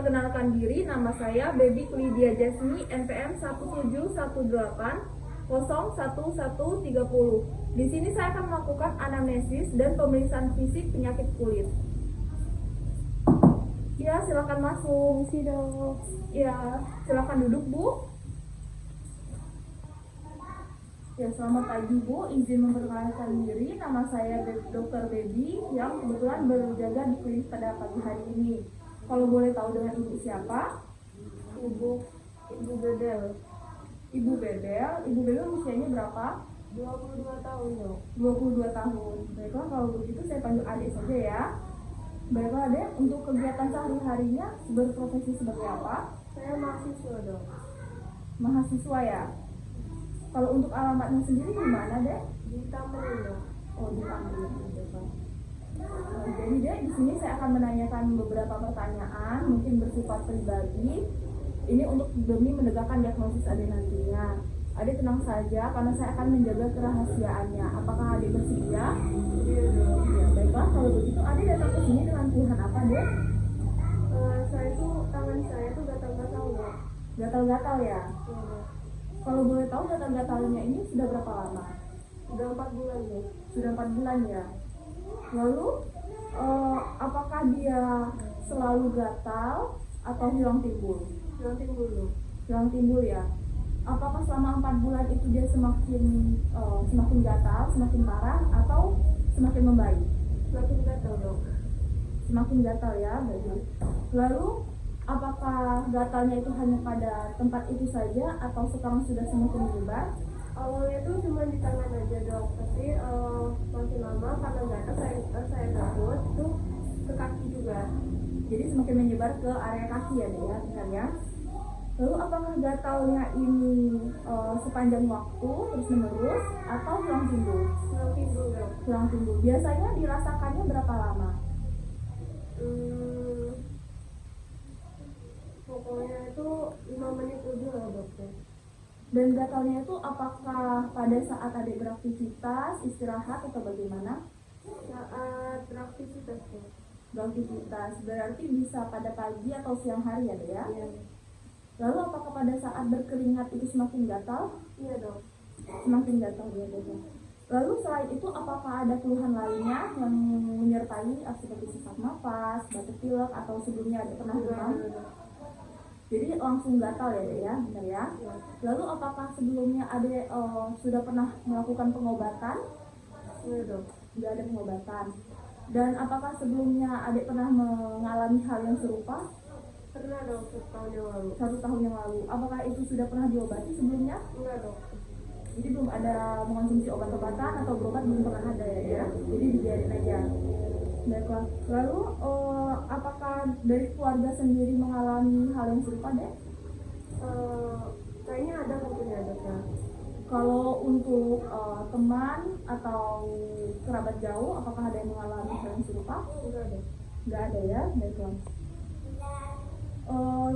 Perkenalkan diri, nama saya Baby Lydia Jasmi, NPM 17180011130. Di sini saya akan melakukan anamnesis dan pemeriksaan fisik penyakit kulit. Ya, silakan masuk. Misi dong. Ya, silakan duduk, Bu. Ya, selamat pagi, Bu. Izin memperkenalkan diri, nama saya Dr. Baby yang kebetulan berjaga di klinik pada pagi hari ini. Kalau boleh tahu dengan Ibu siapa? Ibu Bedel. Ibu Bedel usianya berapa? 22 tahun dong. 22 tahun. Baiklah, kalau begitu saya panggil adik saja ya. Baiklah, Dek, untuk kegiatan sehari-harinya berprofesi sebagai apa? Saya mahasiswa dong. Mahasiswa ya. Kalau untuk alamatnya sendiri di mana, Dek? Di Tamrin dong. Oh, di Tamrin. Jadi, Dek, di sini saya akan menanyakan beberapa pertanyaan, mungkin bersifat pribadi. Ini untuk demi menegakkan diagnosis Adik nantinya. Adik tenang saja, karena saya akan menjaga kerahasiaannya. Apakah Adik bersedia? Iya dong. Ya, baiklah, kalau begitu Adik datang ke sini dengan keluhan apa, Dek? Tangan saya tuh gatal-gatal dong. Gatal-gatal ya? Iya dong. Kalau boleh tahu gatal-gatalnya ini sudah berapa lama? Udah 4 bulan dong. Sudah 4 bulan ya? Lalu, apakah dia selalu gatal atau hilang timbul? Nanti dulu. Hilang timbul ya? Apakah selama 4 bulan itu dia semakin gatal, semakin parah, atau semakin membaik? Semakin gatal dong. Semakin gatal ya, baik. Lalu, apakah gatalnya itu hanya pada tempat itu saja atau sekarang sudah semakin menyebar? Awalnya tuh cuma di tangan aja dong, tapi makin lama karena gatal saya takut tuh ke kaki juga. Jadi semakin menyebar ke area kaki ya, Dek, ya, benar ya? Lalu apakah gatalnya ini sepanjang waktu terus menerus atau hilang timbul? Nanti dulu dong. Hilang timbul. Biasanya dirasakannya berapa lama? Pokoknya itu 5 menit udah lah dokter. Dan gatalnya itu apakah pada saat Adik beraktivitas, istirahat atau bagaimana? Saat beraktivitas dong. Beraktivitas berarti bisa pada pagi atau siang hari ya, Dek, ya? Iya. Lalu apakah pada saat berkeringat itu semakin gatal? Iya dong. Semakin gatal ya, Dek. Lalu selain itu apakah ada keluhan lainnya yang menyertai seperti sesak napas, batuk pilek atau sebelumnya ada pernah demam? Jadi langsung gatal ya, Dek, ya, benar ya? Lalu apakah sebelumnya Adik sudah pernah melakukan pengobatan? Iya dong. Tidak ada pengobatan. Dan apakah sebelumnya Adik pernah mengalami hal yang serupa? Pernah dong 1 tahun yang lalu. 1 tahun yang lalu. Apakah itu sudah pernah diobati sebelumnya? Enggak dong. Jadi belum ada mengonsumsi obat-obatan atau berobat belum pernah ada ya? Jadi dibiarin aja. Baiklah. Lalu apakah dari keluarga sendiri mengalami hal yang serupa, Dek? Kayaknya ada mungkin ya dokter. Kalau untuk teman atau kerabat jauh, apakah ada yang mengalami hal yang serupa? Enggak dong. Nggak ada ya, baiklah.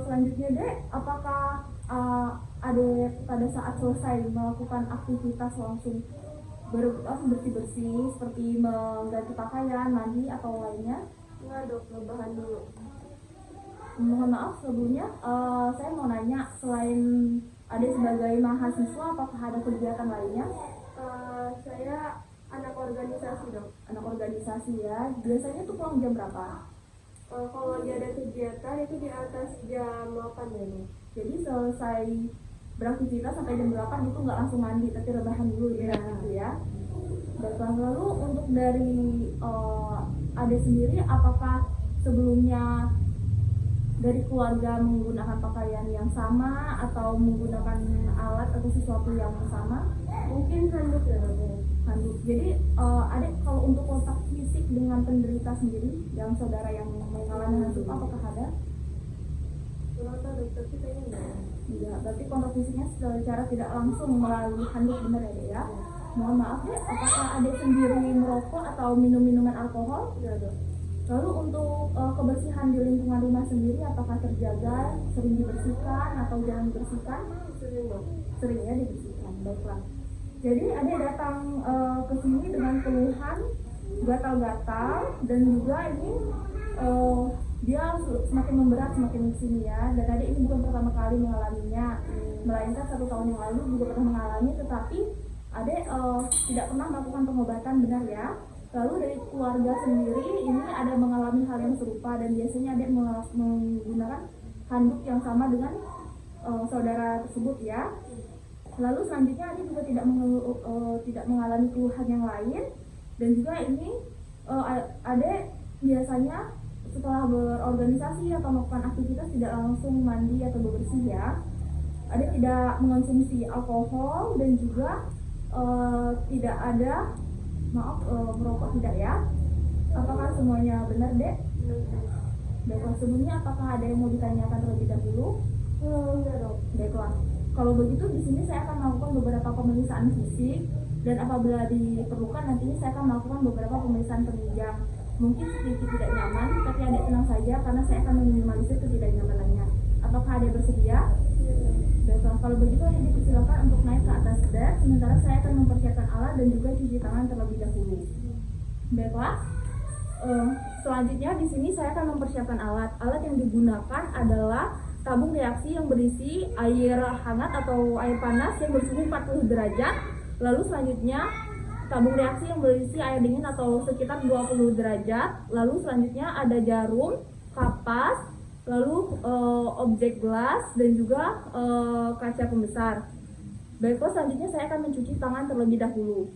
Selanjutnya, Dek, apakah Adik pada saat selesai melakukan aktivitas langsung bersih-bersih seperti mengganti pakaian, mandi atau lainnya? Enggak dok, rebahan dulu. Mohon maaf sebelumnya, saya mau nanya, selain Adik sebagai mahasiswa, apakah ada kegiatan lainnya? Saya anak organisasi dok. Anak organisasi ya, biasanya tuh pulang jam berapa? Kalau lagi ada kegiatan itu di atas jam 8 ya dok. Jadi selesai beraktivitas sampai jam 8 itu nggak langsung mandi, tapi rebahan dulu ya, gitu ya. Baiklah, lalu untuk dari Ade sendiri, apakah sebelumnya dari keluarga menggunakan pakaian yang sama atau menggunakan alat atau sesuatu yang sama? Mungkin handuk ya dok. Handuk. Jadi Ade kalau untuk kontak fisik dengan penderita sendiri, yang saudara yang mengalami hal itu, apakah ada? Kurang tahu dokter sih kayaknya enggak. Iya, berarti kontak fisiknya secara tidak langsung melalui handuk, benar ya, Dek, ya? Mohon maaf, Dek, apakah Ade sendiri merokok atau minum minuman alkohol? Enggak dok. Lalu untuk kebersihan di lingkungan rumah sendiri, apakah terjaga, sering dibersihkan atau jarang dibersihkan? Sering dok. Sering ya dibersihkan, baiklah. Jadi Ade datang ke sini dengan keluhan gatal-gatal dan juga ini dia semakin memberat semakin kesini ya. Dan tadi ini bukan pertama kali mengalaminya, melainkan 1 tahun yang lalu juga pernah mengalami, tetapi adek tidak pernah melakukan pengobatan, benar ya. Lalu dari keluarga sendiri ini ada mengalami hal yang serupa, dan biasanya adek menggunakan handuk yang sama dengan saudara tersebut ya. Lalu selanjutnya adek juga tidak mengalami keluhan yang lain, dan juga ini adek biasanya setelah berorganisasi atau melakukan aktivitas tidak langsung mandi atau bebersih ya. Adek tidak mengonsumsi alkohol dan juga tidak ada merokok, tidak ya. Apakah semuanya benar, Dek? Baiklah, sebelumnya apakah ada yang mau ditanyakan terlebih dahulu? Enggak dong. Baiklah, kalau begitu di sini saya akan melakukan beberapa pemeriksaan fisik, dan apabila diperlukan nantinya saya akan melakukan beberapa pemeriksaan penunjang. Mungkin sedikit tidak nyaman, tapi adek tenang saja karena saya akan meminimalisir ketidaknyamanannya. Apakah adek bersedia? Baiklah, kalau begitu adek dipersilakan untuk naik ke atas bed, sementara saya akan mempersiapkan alat dan juga cuci tangan terlebih dahulu. Baiklah, selanjutnya di sini saya akan mempersiapkan alat. Alat yang digunakan adalah tabung reaksi yang berisi air hangat atau air panas yang bersuhu 40 derajat. Lalu selanjutnya tabung reaksi yang berisi air dingin atau sekitar 20 derajat. Lalu selanjutnya ada jarum, kapas, lalu objek gelas, dan juga kaca pembesar. Baiklah, selanjutnya saya akan mencuci tangan terlebih dahulu.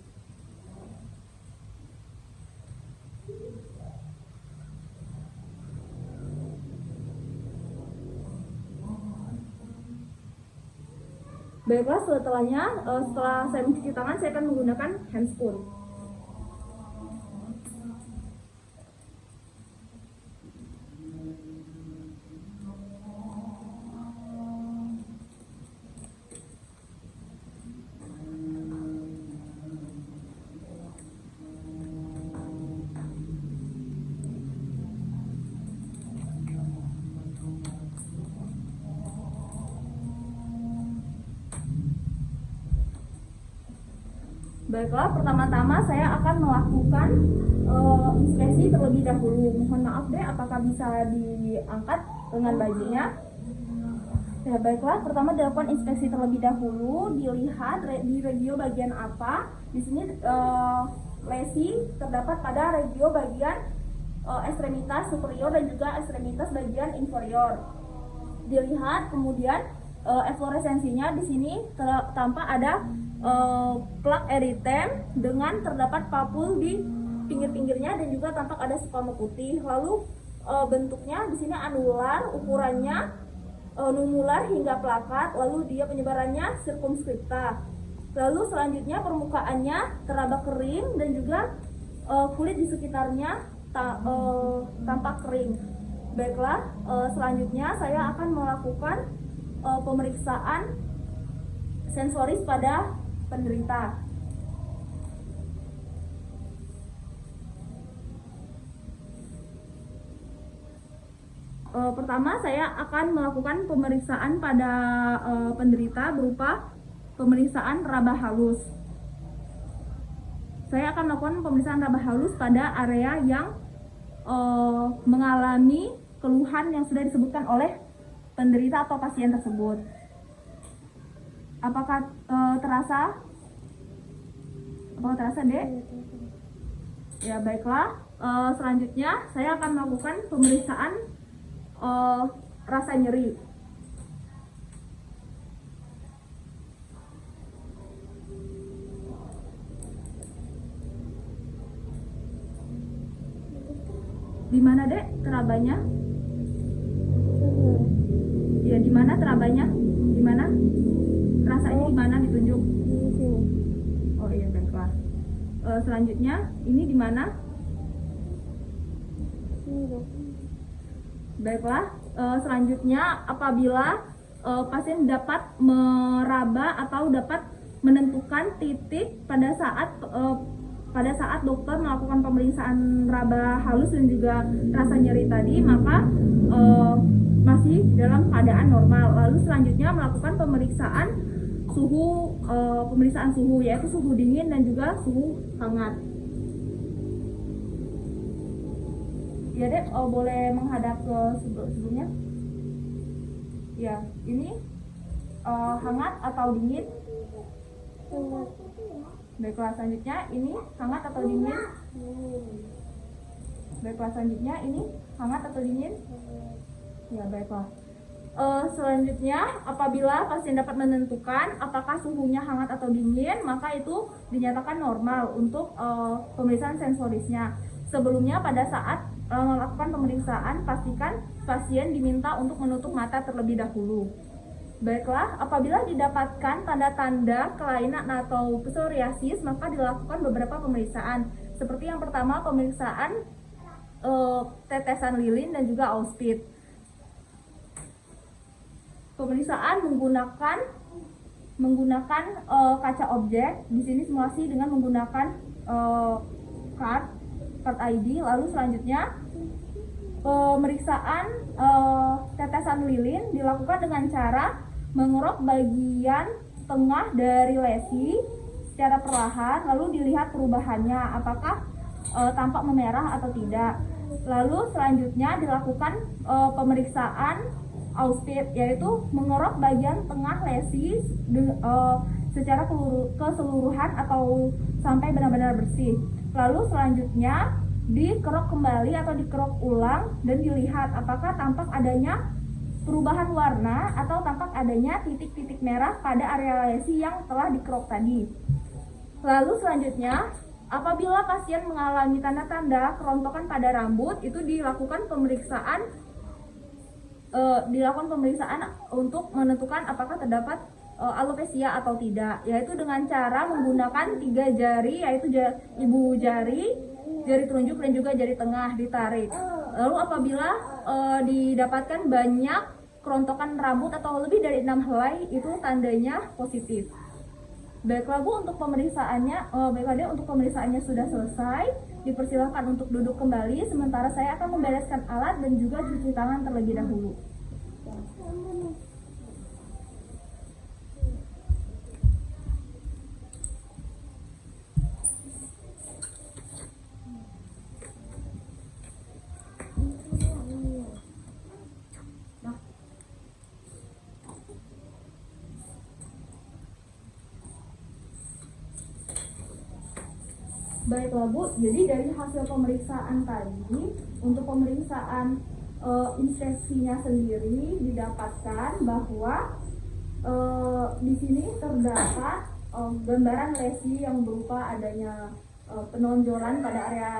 Baiklah, setelah saya mencuci tangan, saya akan menggunakan handscoon. Baiklah, pertama-tama saya akan melakukan inspeksi terlebih dahulu. Mohon maaf deh, apakah bisa diangkat dengan bajunya? Ya, baiklah, pertama dilakukan inspeksi terlebih dahulu, dilihat di regio bagian apa. Di sini lesi terdapat pada regio bagian ekstremitas superior dan juga ekstremitas bagian inferior. Dilihat kemudian efloresensinya, di sini tampak ada plak eritem dengan terdapat papul di pinggir-pinggirnya dan juga tampak ada spalma putih. Lalu bentuknya di sini anular, ukurannya numular hingga plakat, lalu dia penyebarannya sirkumskripta. Lalu selanjutnya permukaannya teraba kering dan juga kulit di sekitarnya tampak kering. Baiklah, selanjutnya saya akan melakukan pemeriksaan sensoris pada penderita. Pertama saya akan melakukan pemeriksaan pada penderita berupa pemeriksaan raba halus. Saya akan melakukan pemeriksaan raba halus pada area yang mengalami keluhan yang sudah disebutkan oleh penderita atau pasien tersebut. Apakah terasa? Apakah terasa, Dek? Ya, baiklah. Selanjutnya saya akan melakukan pemeriksaan rasa nyeri. Di mana, Dek, terabanya? Ya, di mana terabanya? Di mana? Rasanya di mana, ditunjuk? Di sini. Oh iya, baiklah. Selanjutnya ini di mana? Sini dong. Baiklah. Selanjutnya apabila pasien dapat meraba atau dapat menentukan titik pada saat dokter melakukan pemeriksaan raba halus dan juga rasa nyeri tadi, maka masih dalam keadaan normal. Lalu selanjutnya melakukan pemeriksaan suhu, yaitu suhu dingin dan juga suhu hangat. Ya dek, boleh menghadap ke sebelumnya. Ya, ini hangat atau dingin? Baiklah, selanjutnya ini hangat atau dingin? Baiklah, selanjutnya ini hangat atau dingin? Ya, baiklah. Selanjutnya, apabila pasien dapat menentukan apakah suhunya hangat atau dingin, maka itu dinyatakan normal untuk pemeriksaan sensorisnya. Sebelumnya, pada saat melakukan pemeriksaan, pastikan pasien diminta untuk menutup mata terlebih dahulu. Baiklah, apabila didapatkan tanda-tanda kelainan atau psoriasis, maka dilakukan beberapa pemeriksaan. Seperti yang pertama, pemeriksaan tetesan lilin dan juga auspit. Pemeriksaan menggunakan kaca objek. Di sini simulasi dengan menggunakan card ID. Lalu selanjutnya pemeriksaan tetesan lilin dilakukan dengan cara mengerok bagian tengah dari lesi secara perlahan, lalu dilihat perubahannya apakah tampak memerah atau tidak. Lalu selanjutnya dilakukan pemeriksaan auspit, yaitu mengerok bagian tengah lesi secara keseluruhan atau sampai benar-benar bersih. Lalu selanjutnya dikerok kembali atau dikerok ulang dan dilihat apakah tampak adanya perubahan warna atau tampak adanya titik-titik merah pada area lesi yang telah dikerok tadi. Lalu selanjutnya, apabila pasien mengalami tanda-tanda kerontokan pada rambut, itu dilakukan pemeriksaan untuk menentukan apakah terdapat alopecia atau tidak, yaitu dengan cara menggunakan 3 jari, yaitu ibu jari, jari telunjuk dan juga jari tengah ditarik. Lalu apabila didapatkan banyak kerontokan rambut atau lebih dari 6 helai, itu tandanya positif. Baiklah Bu, untuk pemeriksaannya sudah selesai. Dipersilakan untuk duduk kembali, sementara saya akan membereskan alat dan juga cuci tangan terlebih dahulu. Baiklah Bu, jadi dari hasil pemeriksaan tadi, untuk pemeriksaan inspeksinya sendiri didapatkan bahwa di sini terdapat gambaran lesi yang berupa adanya penonjolan pada area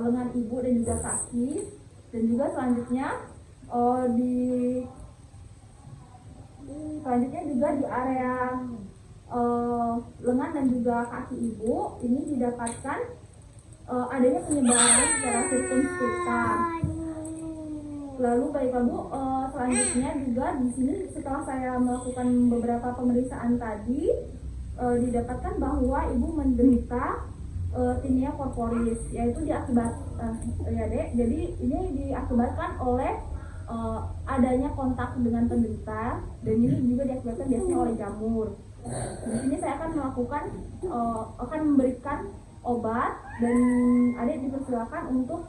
lengan ibu dan juga kaki, dan juga selanjutnya juga di area lengan dan juga kaki ibu ini didapatkan adanya penyebaran secara sirkumskriptan. Lalu baiklah Bu, selanjutnya juga di sini setelah saya melakukan beberapa pemeriksaan tadi didapatkan bahwa ibu menderita tinea corporis, yaitu jadi ini diakibatkan oleh adanya kontak dengan penderita, dan ini juga diakibatkan biasanya oleh jamur. Di sini saya akan memberikan obat, dan adik dipersilakan untuk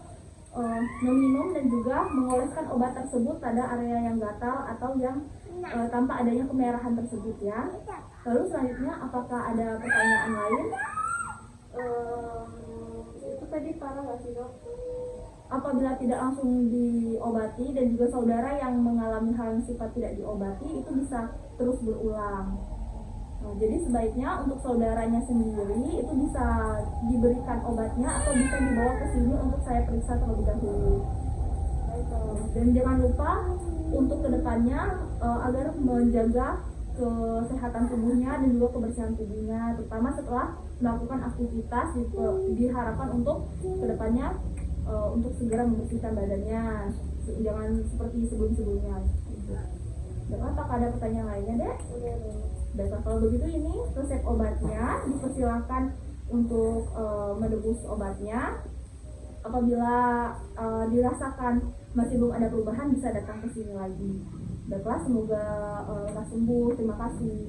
meminum dan juga mengoleskan obat tersebut pada area yang gatal atau yang tampak adanya kemerahan tersebut ya. Lalu selanjutnya, apakah ada pertanyaan lain? Itu tadi parah nggak sih Dok? Apabila tidak langsung diobati dan juga saudara yang mengalami hal yang sifat tidak diobati, itu bisa terus berulang. Nah, jadi sebaiknya untuk saudaranya sendiri itu bisa diberikan obatnya atau bisa dibawa ke sini untuk saya periksa terlebih dahulu. Dan jangan lupa untuk kedepannya agar menjaga kesehatan tubuhnya dan juga kebersihan tubuhnya, terutama setelah melakukan aktivitas, diharapkan untuk kedepannya untuk segera membersihkan badannya, jangan seperti sebelum-sebelumnya. Apakah ada pertanyaan lainnya deh? Baiklah, kalau begitu ini resep obatnya, dipersilakan untuk menebus obatnya. Apabila dirasakan masih belum ada perubahan, bisa datang ke sini lagi. Baiklah, semoga lekas sembuh. Terima kasih.